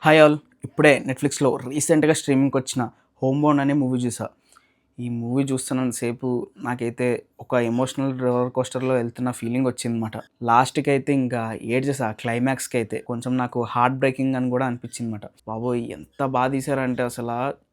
Hi all. ఇప్పుడే నెట్‌ఫ్లిక్స్‌లో రీసెంట్‌గా స్ట్రీమింగ్‌కి వచ్చిన 'హోమ్ బౌండ్' అనే మూవీ చూసా. ఈ మూవీ చూస్తున్నంత సేపు నాకైతే ఒక ఎమోషనల్ రోలర్ కోస్టర్‌లో వెళ్తున్న ఫీలింగ్ వచ్చిందన్నమాట. లాస్ట్‌కైతే ఇంకా ఏడ్చేసా క్లైమాక్స్‌కైతే. కొంచెం నాకు హార్ట్ బ్రేకింగ్ అని కూడా అనిపించిందన్నమాట. బాబోయ్! ఎంత తీశారంటే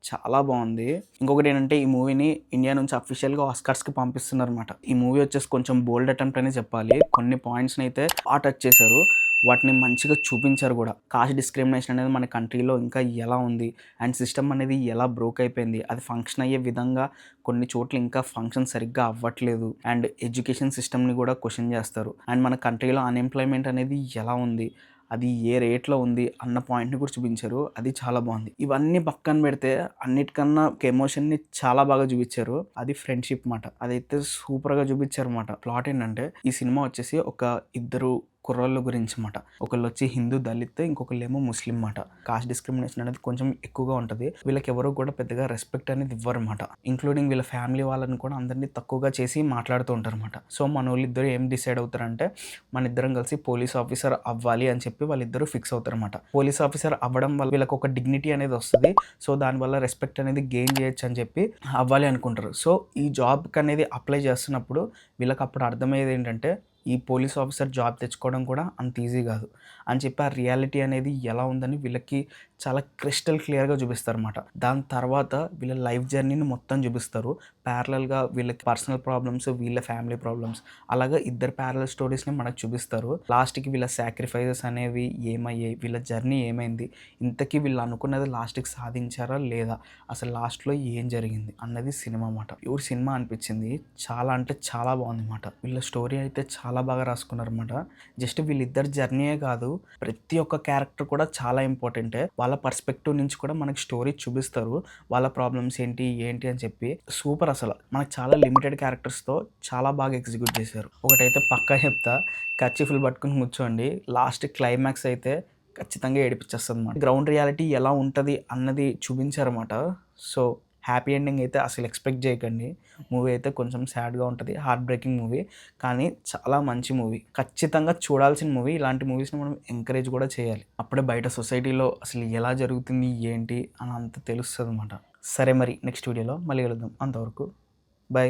చాలా బావుంది. ఇంకొకటేంటంటే ఈ మూవీని ఇండియా నుంచి అఫీషియల్‌గా ఆస్కార్స్‌కి పంపిస్తున్నారన్నమాట. ఈ మూవీ వచ్చేసి కొంచెం బోల్డ్ అటెంప్ట్ అనే చెప్పాలి. కొన్ని పాయింట్స్‌నైతే టచ్ చేశారు. వాటిని మంచిగా చూపించారు గూడా. కాస్ట్ డిస్క్రిమినేషన్ అనేది మన కంట్రీలో ఇంకా ఎలా ఉంది? అండ్ సిస్టమ్ అనేది ఎలా బ్రోక్ అయిపోయింది? అది ఫంక్షన్ అయ్యే విధంగా కొన్ని చోట్ల ఇంకా ఫంక్షన్ సరిగ్గా అవ్వట్లేదు. అండ్ ఎడ్యుకేషన్ సిస్టమ్‌ని గూడా క్వెషన్ జేస్తారు. అండ్ మన కంట్రీలో అన్‌ఎంప్లాయ్‌మెంట్ అనేది ఎలా ఉంది? అది ఏ రేట్‌లో ఉంది? అన్న పాయింట్‌ని కూడా చూపించారు. అది చాలా బావుంది. ఇవన్నీ పక్కన పెడితే అన్నిటికన్నా ఒక ఎమోషన్‌ని చాలా బాగా చూపించారు. అది ఫ్రెండ్‌షిప్ మాట. అదైతే సూపర్‌గా చూపించారుమాట. ప్లాట్ ఏంటంటే ఈ సినిమా వచ్చేసి ఒక ఇద్దరు కుర్రోళ్ళ గురించి మాట. ఒకళ్ళొచ్చి హిందూ, దళిత్, ఇంకొకళ్ళేమో ముస్లిం మాట. కాస్ట్ డిస్క్రిమినేషన్ అనేది కొంచెం ఎక్కువగా ఉంటది. వీళ్ళకెవరు కూడా పెద్దగా రెస్పెక్ట్ అనేది ఇవ్వరమాట. ఇంక్లూడింగ్ వీళ్ళ ఫ్యామిలీ వాళ్ళని కూడా అందరిని తక్కువగా చేసి మాట్లాడుతూ ఉంటారన్నమాట. సో మనోళ్ళిద్దరు ఏం డిసైడ్ అవుతారంటే మనిద్దరం కలిసి పోలీస్ ఆఫీసర్ అవ్వాలి అని చెప్పి వాళ్ళిద్దరూ ఫిక్స్ అవుతారన్నమాట. పోలీస్ ఆఫీసర్ అవ్వడం వల్ల వీళ్ళకి ఒక డిగ్నిటీ అనేది వస్తది. సో దానివల్ల రెస్పెక్ట్ అనేది గెయిన్ చేయొచ్చు అని చెప్పి అవ్వాలి అనుకుంటారు. సో ఈ జాబ్‌కి అనేది అప్లై చేస్తున్నప్పుడు వీళ్ళకప్పుడు అర్థమయ్యేది ఏంటంటే ఈ పోలీస్ ఆఫీసర్ జాబ్ తెచ్చుకోవడం కూడా అంత ఈజీ కాదు అని చెప్పి ఆ రియాలిటీ అనేది ఎలా ఉందని వీళ్ళకి చాలా క్రిస్టల్ క్లియర్‌గా చూపిస్తారన్నమాట. దాని తర్వాత వీళ్ళ లైఫ్ జర్నీని మొత్తం చూపిస్తారు. ప్యారలల్‌గా వీళ్ళకి పర్సనల్ ప్రాబ్లమ్స్, వీళ్ళ ఫ్యామిలీ ప్రాబ్లమ్స్ అలాగా ఇద్దరు ప్యారలల్ స్టోరీస్‌ని మనకు చూపిస్తారు. లాస్ట్‌కి వీళ్ళ సాక్రిఫైసెస్ అనేవి ఏమయ్యాయి? వీళ్ళ జర్నీ ఏమైంది? ఇంతకీ వీళ్ళు అనుకున్నది లాస్ట్‌కి సాధించారా లేదా? అసలు లాస్ట్‌లో ఏం జరిగింది? అన్నది సినిమా మాట. ప్యూర్ సినిమా అనిపించింది. చాలా అంటే చాలా బాగుందన్నమాట. వీళ్ళ స్టోరీ అయితే చాలా బాగా రాసుకున్నారన్నమాట. జస్ట్ వీళ్ళిద్దరి జర్నీయే కాదు, ప్రతి ఒక్క క్యారెక్టర్ కూడా చాలా ఇంపార్టెంటే. వాళ్ళ పర్స్పెక్టివ్ నుంచి కూడా మనకి స్టోరీ చూపిస్తారు. వాళ్ళ ప్రాబ్లమ్స్ ఏంటి, ఏంటి అని చెప్పి సూపర్ అసల. మనకు చాలా లిమిటెడ్ క్యారెక్టర్స్‌తో చాలా బాగా ఎగ్జిక్యూట్ చేశారు. ఒకటైతే పక్కా చెప్తా, కర్చీఫ్‌లు పట్టుకొని కూర్చోండి. లాస్ట్ క్లైమాక్స్ అయితే ఖచ్చితంగా ఏడిపించేస్తదన్నమాట. గ్రౌండ్ రియాలిటీ ఎలా ఉంటది అన్నది చూపించారన్నమాట. సో హ్యాపీ ఎండింగ్ అయితే అసలు ఎక్స్‌పెక్ట్ చేయకండి. మూవీ అయితే కొంచెం సాడ్‌గా ఉంటది. Heart breaking movie. కానీ చాలా మంచి మూవీ. ఖచ్చితంగా చూడాల్సిన మూవీ. ఇలాంటి మూవీస్‌ని మనం ఎంకరేజ్ కూడా చేయాలి. అప్పుడే బయట సొసైటీలో అసలు ఎలా జరుగుతుంది, ఏంటి అని అంత తెలుస్తదన్నమాట. సరే మరి నెక్స్ట్ వీడియోలో మళ్ళీ కలుద్దాం. అంతవరకు బై.